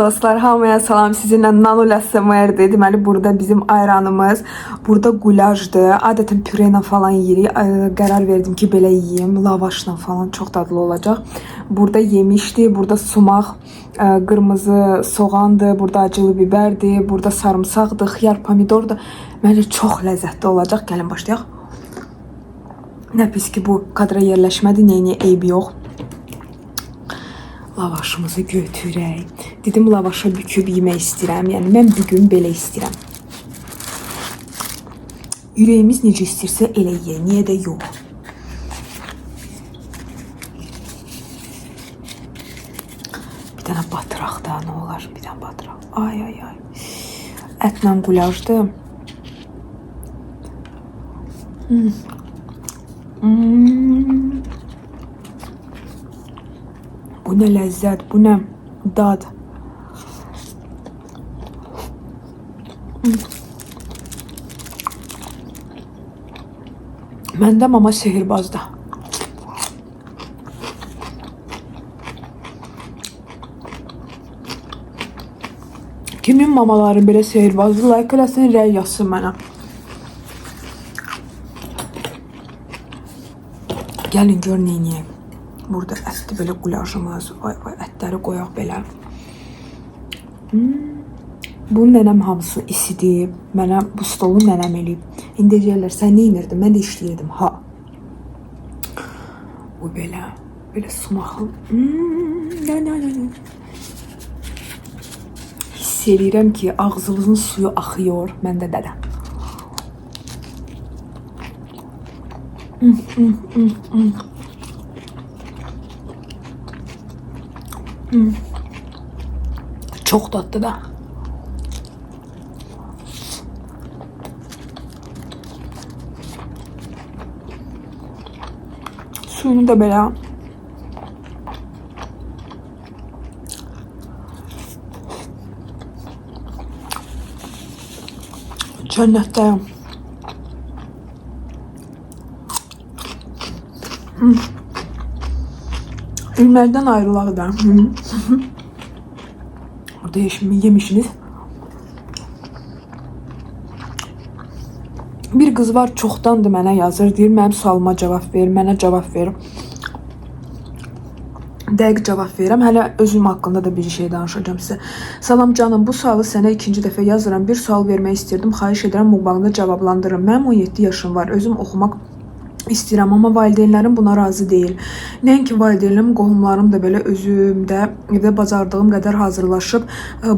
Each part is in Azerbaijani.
Dostlar, hamıya salam. Sizinlə Nano SMR'dir. Deməli, burada bizim ayranımız, burada gulajdır. Adətən püre ilə falan yeyirik. Qərar verdim ki, belə yeyeyim. Lavaşla falan çox dadlı olacaq. Burada yemişdir. Burada sumaq, qırmızı soğandır. Burada acılı biberdir. Burada sarımsaqdır, xiyar, pomidordur. Məncə çox ləzzətli olacaq. Gəlin başlayaq. Nə pis ki, bu kadra yerləşmədi. Neyini eybi yox. Lavaşımızı götürək. Dedim, lavaşa büküb yemək istəyirəm. Yəni, mən bugün belə istəyirəm. Ürəyimiz necə istəyirsə elə yeyək. Niyə də yox. Bir dənə batıraq da, nə olar? Bir dənə batıraq. Ay, ay, ay. Ətlə qulajdır. Bu nə ləzzət, bu nə dad. Məndə mama sehirbazdır. Kimin mamaları belə sehirbazdır? Like eləsin, rəy yazsın mənə. Gəlin, gör neyniyək. Burada ətli belə qulajımız, vay vay, ətləri qoyaq belə. Bunun nənəm hamısı isidib, mənə bu stolu nənəm eləyib. İndi deyirlər, sən nə inirdin? Mən də işləyirdim, ha. Bu belə, belə sumaqlı. Hiss edirəm ki, ağzımızın suyu axıyor, məndə dədə. Çok tatlı da. Suyunu da böyle cennetteyim. Ürünlerden ayrılaq da. Burada yemişsiniz. Bir qız var, çoxdandır mənə yazır, deyir, mənim sualıma cavab ver, mənə cavab ver. Dəqiq cavab verirəm. Hələ özüm haqqında da bir şey danışacağım sizə. Salam canım, bu sualı sənə ikinci dəfə yazıram. Bir sual vermək istirdim, xahiş edirəm, mubağında cavablandırırım. Mənim 17 yaşım var, özüm oxumaq istəyirəm, amma valideynlərim buna razı deyil. Nəinki valideynlərim, qohumlarım da belə özümdə evdə bacardığım qədər hazırlaşıb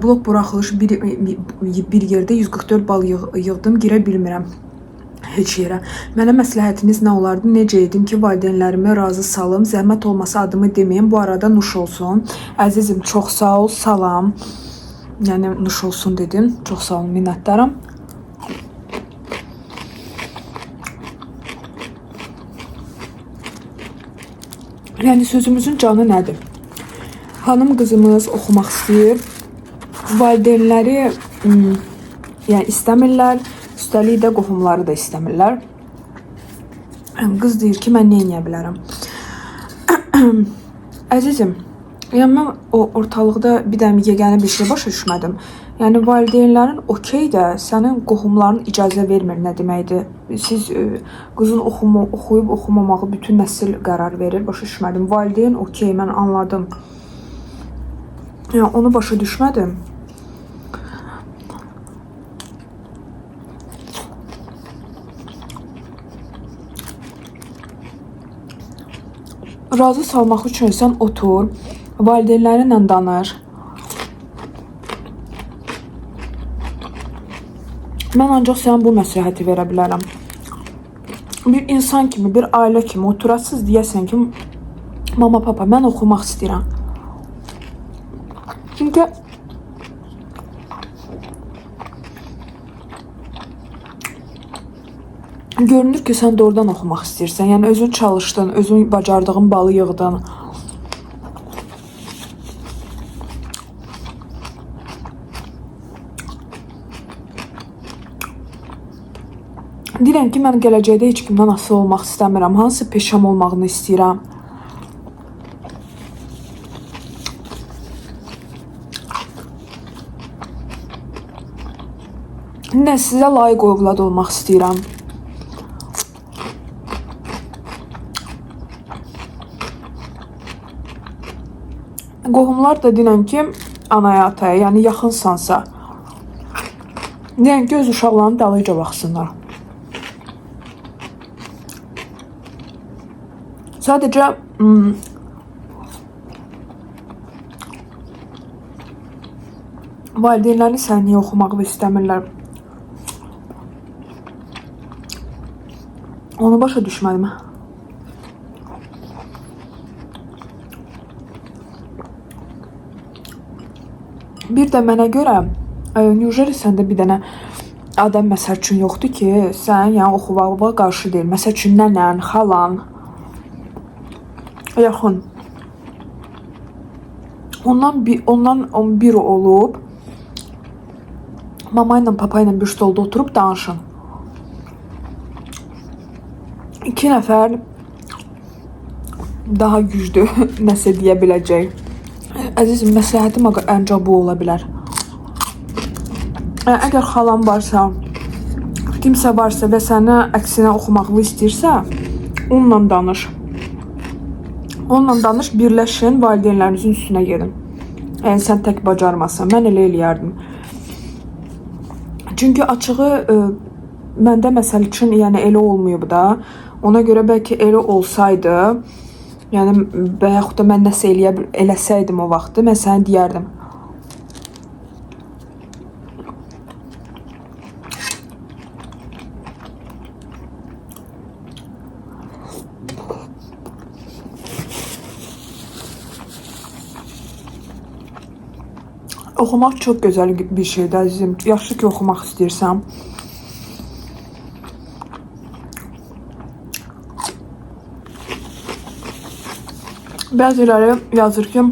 blok buraxılış bir yerdə 144 bal yığdım, girə bilmirəm heç yerə. Mənə məsləhətiniz nə olardı? Necə edim ki, valideynlərimi razı salım? Zəhmət olmasa adımı deməyin. Bu arada nuş olsun. Əzizim, çox sağ ol, salam. Yəni nuş olsun dedim. Çox sağ olun, minnətdaram. Yəni sözümüzün canı nədir? Hanım qızımız oxumaq istəyir. Valideynləri yəni istəmirlər. Üstəlik də qohumları da istəmirlər. Qız deyir ki, mən nə edə bilərəm? Əzizim, yəni mən o ortalıqda bir dənə yeganə bir şey başa düşmədim. Yəni valideynlərin okey də sənin qohumların icazə vermir nə deməkdir? Siz qızın oxuyub oxumamağı bütün nəsil qərar verir. Başa düşmədim. Valideyn okey, mən anladım. Yəni onu başa düşmədim. Razı salmaq üçün sən otur, valideynlərinlə danış. Mən ancaq sənə bu məsləhəti verə bilərəm. Bir insan kimi, bir ailə kimi oturasınız, deyəsən ki, mama, papa, mən oxumaq istəyirəm. Çünki görünür ki, sən doğrudan oxumaq istəyirsən. Yəni özün çalışdın, özün bacardığın balı yığdın. Deyirəm ki, mən gələcəkdə heç kimdən asılı olmaq istəmirəm. Hansı peşəm olmağını istəyirəm. İndi sizə layiq övlad olmaq istəyirəm. Qohumlar da deyən ki, anaya, ataya, yəni yaxınsansa, deyən ki, öz uşaqlarının dalıyca baxsınlar. Sadəcə valideynləri sən niyə oxumağı istəmirlər? Onu başa düşmədim. Bir də mənə görə, Nüjeri səndə bir dənə adam məsəl üçün yoxdur ki, sən yəni oxumağa qarşı deyil. Məsəl üçün nənən, xalan, yaxın. Ondan biri olub, mama ilə, papa ilə bir stolda oturub danışın. 2 nəfər daha güclü nəsə deyə biləcək. Əzizim, məsləhətim ancaq bu ola bilər. Əgər xalan varsa, kimsə varsa və sənə əksinə oxumaqlı istəyirsə, onunla danış. Onunla danış, birləşin, valideynlərinizin üstünə gedin. Yəni sən tək bacarmasan, mən elə eləyərdim. Çünki açığı məndə məsəl üçün yəni elə olmayıb da. Ona görə bəlkə elə olsaydı, yəni və yaxud da mən nəsə eləsəydim o vaxtı, mən sənə deyərdim. Oxumaq çox gözəl bir şeydir, əzizim. Yaxşı ki, oxumaq istəyirsən. Bəziləri yazır ki,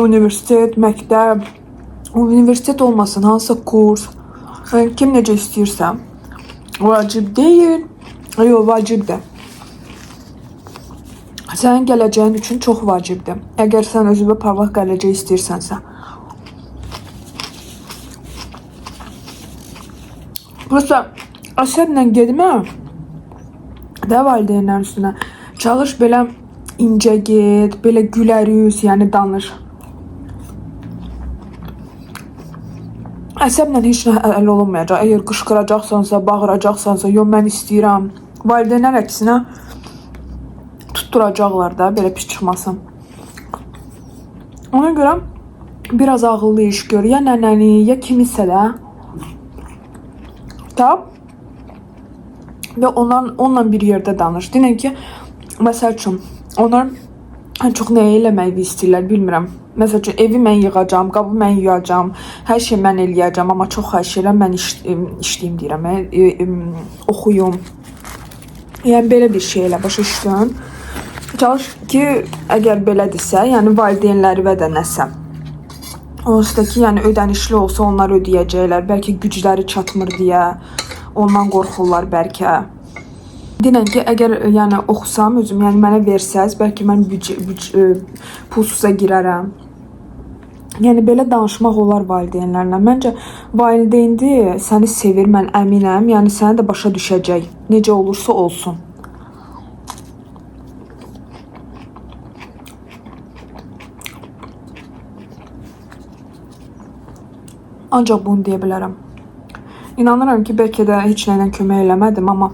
universitet, məktəb, universitet olmasın, hansısa kurs, kim necə istəyirsə, vacib deyil, yox, vacibdir. Sənin gələcəyin üçün çox vacibdir. Əgər sən özünə parlaq gələcək istəyirsənsə. Prosta əsəblə gedmə də valideynlərin üstünə. Çalış belə incə get, belə gülər yüz, yəni danış. Əsəblə heç nə həll olunmayacaq. Əgər qışqıracaqsansa, bağıracaqsansa, yox mən istəyirəm. Valideynlər əksinə tutturacaqlar da, belə pis çıxmasın. Ona görə biraz ağıllı iş gör. Ya nənəni, ya kimisə də tap və onunla bir yerdə danış. Deyən ki, məsəl üçün, onlar ən çox nəyə eləməyi istəyirlər, bilmirəm. Məsəl üçün, evi mən yığacam, qabı mən yuyacam, hər şey mən eləyəcəm, amma çox xahiş edirəm, mən işləyim deyirəm, oxuyum. Yəni, belə bir şey elə, başa düşdün. Çalış ki, əgər belədirsə, yəni valideynləri və də nəsə. Onsuz da ki, yəni ödənişli olsa onlar ödəyəcəklər, bəlkə gücləri çatmır deyə, ondan qorxurlar bəlkə. Deyən ki, əgər yəni oxusam özüm, yəni mənə versəz, bəlkə mən pulsuza girərəm. Yəni belə danışmaq olar valideynlərlə. Məncə valideyndir, səni sevir, mən əminəm, yəni səni də başa düşəcək. Necə olursa olsun. Ancaq bunu deyə bilərəm. İnanıram ki, bəlkə də heç nəylə kömək eləmədim, amma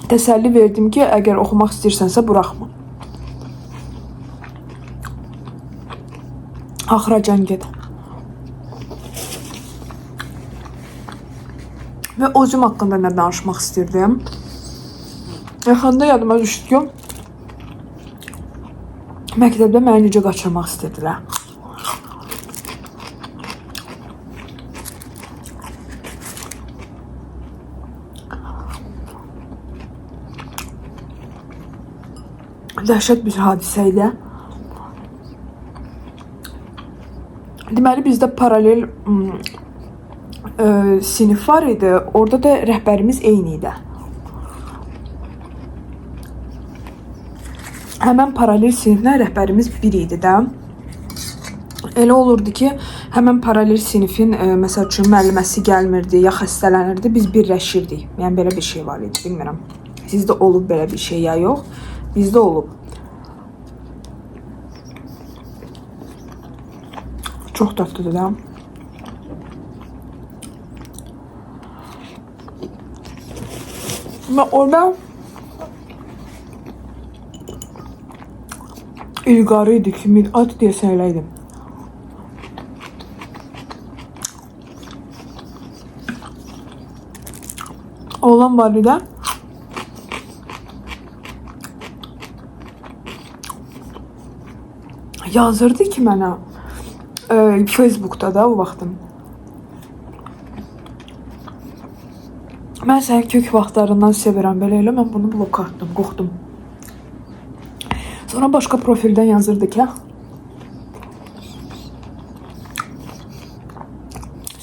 təsəlli verdim ki, əgər oxumaq istəyirsənsə, buraxma. Axıracan get. Və özüm haqqında nə danışmaq istəyirdim. Yaxında yadıma düşdü ki, məktəbdə məni necə qaçırmaq istədilər. Dəhşət bir hadisə idi. Deməli, bizdə paralel sinif var idi. Orada da rəhbərimiz eyni idi. Həmən paralel siniflə rəhbərimiz bir idi də. Elə olurdu ki, həmən paralel sinifin məsəl üçün müəlliməsi gəlmirdi, ya xəstələnirdi, biz birləşirdik. Yəni belə bir şey var idi, bilmirəm. Sizdə olub belə bir şey ya yox? Bizdə olub. Çox dadlıdır da. Və orada İlqarı idi ki, ad deyəsən elə idi. Oğlan var idi. Yazırdı ki mənə Facebookda da o vaxtım. Mən səni kök vaxtlarından sevirəm, belə elə mən bunu blok atdım, qorxdum. Sonra başqa profildən yazırdı ki,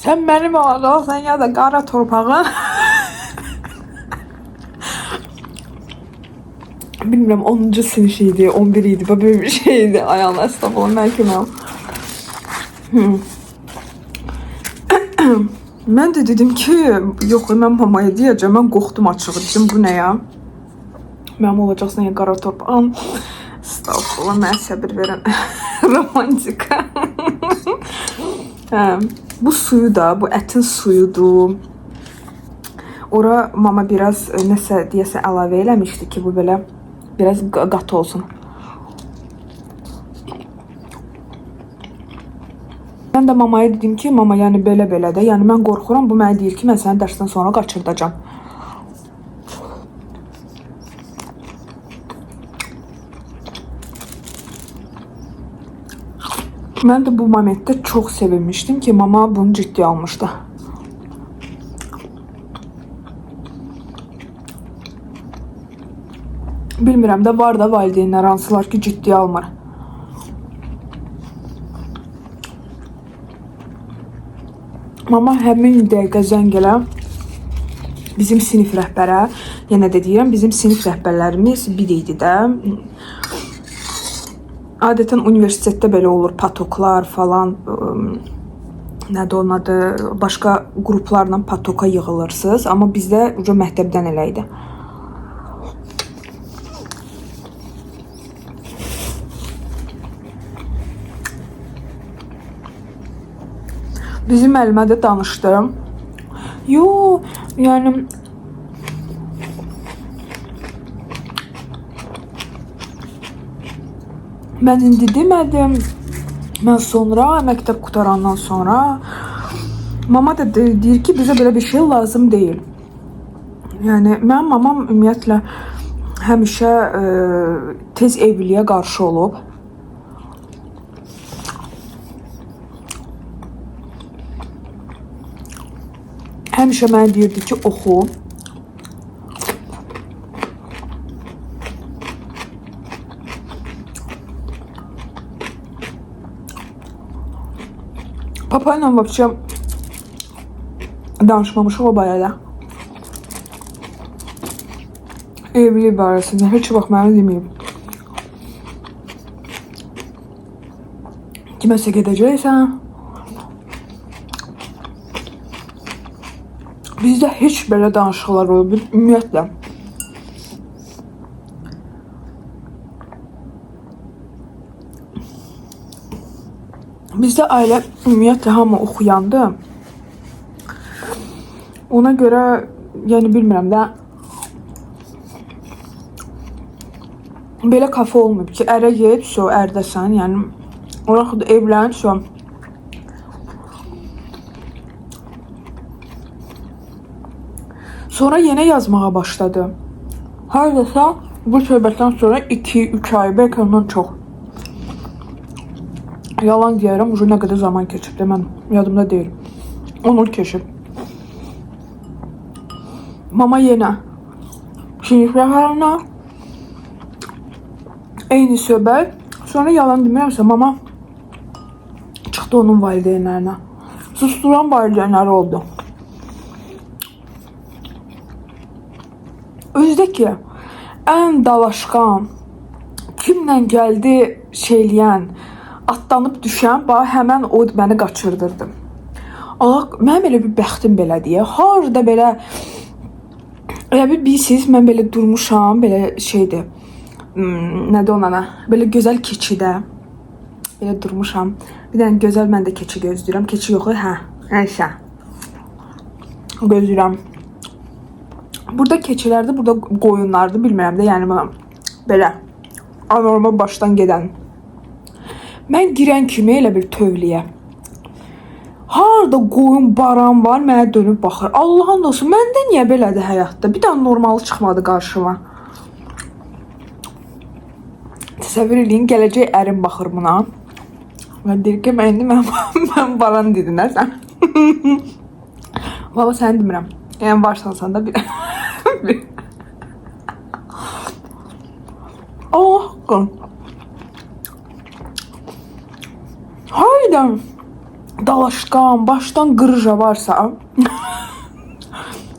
sən mənim olacaqsan ya da qara torpağın. Bilmirəm 10-cu sinif idi, 11 idi, böyle bir şeydi. Ay Allah, estağfurullah, belki mən. Mən də dedim ki, yox, mən mamaya deyəcəm, mən qorxdum açığı, dedim, bu nə ya? Mənim olacaqsan ya qara torpağın. Estağfurullah, mənə səbir verən. Romantika. Bu suyu da, bu ətin suyudur. Ora mama biraz nəsə deyəsə əlavə eləmişdi ki, bu belə biraz qatı olsun. Mən də mamaya dedim ki, mama, yəni belə-belə də, yəni mən qorxuram, bu mənə deyir ki, mən səni dərsdən sonra qaçırdacam. Mən də bu momentdə çox sevinmişdim ki, mama bunu ciddi almışdı. Bilmirəm də, var da valideynlər hansılar ki, ciddi almır. Mama həmin dəqiqə zəng elə bizim sinif rəhbərə, yenə də deyirəm, bizim sinif rəhbərlərimiz bir idi də. Adətən universitetdə belə olur, patoklar falan, nədir onun adı, başqa qruplarla patoka yığılırsınız, amma bizdə məktəbdən elə idi. Bizim müəllimə də danışdım. Yo, yəni mən indi demədim. Mən sonra, məktəb qutarandan sonra mama da deyir ki, bizə belə bir şey lazım deyil. Yəni mənim mamam ümumiyyətlə həmişə tez evliliyə qarşı olub. Həmişə mənə deyirdi ki, oxu. Papa ilə vəbçə danışmamışıq o barədə. Evlilik barəsində heç vaxt mənə deməyib. Kiməsə gedəcəksən. Bizdə heç belə danışıqlar olub, ümumiyyətlə. Bizdə ailə ümumiyyətlə hamı oxuyandı. Ona görə, yəni bilmirəm də, belə kafa olmayıb ki, ərə gedib, ərdəsən, yəni oraxıda evlənib, sonra yenə yazmağa başladı. Haradasa bu söhbətdən sonra 2-3 ay, bəlkə ondan çox. Yalan deyərəm, ucu nə qədər zaman keçib də, mən yadımda deyil. 10 il keçib. Mama yenə sinif rəhbərlərinə eyni söhbət. Sonra yalan demirəmsə, mama çıxdı onun valideynlərinə. Susturan valideynləri oldu. Özdə ki, ən dalaşqan, kimlə gəldi şeyləyən, atlanıb düşəm, bax həmən o məni qaçırdırdı. Allah, mənim elə bir bəxtim belədir. Harda belə elə bir bilsiz, mən belə durmuşam, belə şeydir. Nədir ona? Belə gözəl keçidə. Belə durmuşam. Bir dənə gözəl mən də keçi gözləyirəm. Keçi yox, hə. Nəysə. Gözləyirəm. Burada keçilərdir, burada qoyunlardır, bilmirəm də, yəni mən belə anormal başdan gedən. Mən girən kimi elə bir tövliyə. Harda qoyun, baran var, mənə dönüb baxır. Allah'ın olsun, məndə niyə belədir həyatda? Bir dənə normalı çıxmadı qarşıma. Təsəvvür edin, gələcək ərim baxır buna. Mən deyir ki, mən baran dedin, nə sən? Valla səni demirəm. Yəni varsansan da bir... Allah haqqın. Haydan dalaşqan, başdan qırıca varsa,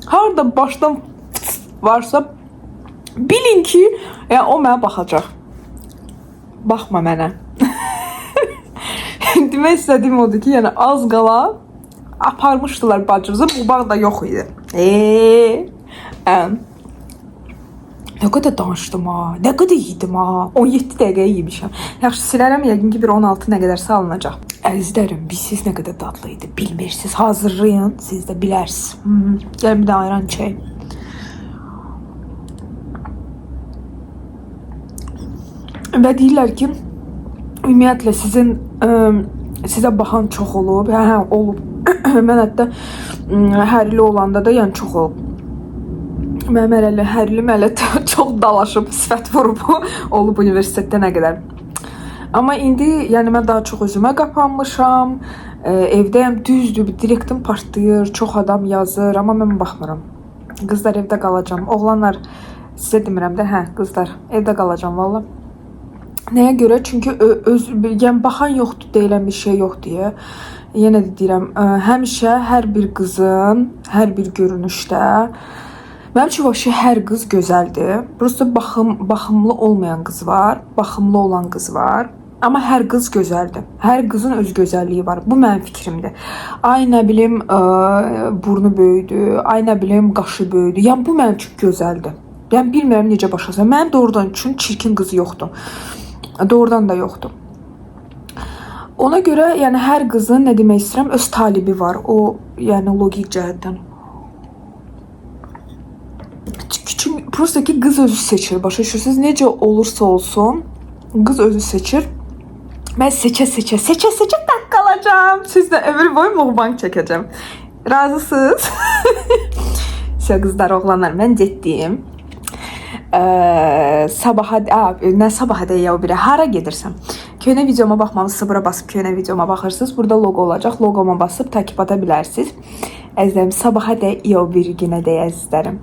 harda başdan varsa, bilin ki, yəni, o mənə baxacaq. Baxma mənə. Demək istədiyim odur ki, yəni az qala aparmışdılar bacımızı, bu bağ da yox idi. Nə qədər danışdım ha, nə qədər yedim ha, 17 dəqiqəyə yemişəm. Yaxşı, silərəm, yəqin ki, bir 16 nə qədər salınacaq. Əzizlərim, siz nə qədər dadlı idi, bilmirsiniz, hazırlayın, siz də bilərsiniz. Gəlin bir də ayran içək. Və deyirlər ki, ümumiyyətlə sizə baxan çox olub, hə, olub. Mən hətta hərli olanda da, yəni çox olub. Mənim hərlim hələ çox dalaşıb, sifət vurub, olub universitetdə nə qədər. Amma indi, yəni mən daha çox özümə qapanmışam, evdəyəm, düzdür, direktim partlayır, çox adam yazır, amma mən baxmıram. Qızlar evdə qalacam, oğlanlar, sizə demirəm də, hə, qızlar, evdə qalacam, valla. Nəyə görə? Çünki yəni baxan yoxdur, deyilən bir şey yoxdur. Yenə də deyirəm, həmişə hər bir qızın, hər bir görünüşdə, mənim üçün hər qız gözəldir. Prosta baxımlı olmayan qız var, baxımlı olan qız var. Amma hər qız gözəldir. Hər qızın öz gözəlliyi var. Bu mənim fikrimdir. Ay nə bilim, burnu böyüdü, ay nə bilim, qaşı böyüdü. Yəni bu mənim üçün gözəldir. Yəni bilmirəm necə başlasam. Mənim doğrudan üçün çirkin qız yoxdur. Doğrudan da yoxdur. Ona görə, yəni hər qızın, nə demək istəyirəm, öz talibi var. O, yəni logik cəhətdən. Prosta ki, qız özü seçir, başa düşürsünüz. Necə olursa olsun, qız özü seçir. Mən seçə tək qalacağım. Sizlə ömür boyu mukbang çəkəcəm. Razısınız? Sə qızlar, oğlanlar, mən getdiyim. Sabaha, nə sabaha deyə o biri, hara gedirsən? Köynə videoma baxmamısınız, bura basıb köynə videoma baxırsınız. Burada logo olacaq, logoma basıb takip ata bilərsiniz. Əzizlərim, sabaha deyə o biri günə deyə əzizlərim.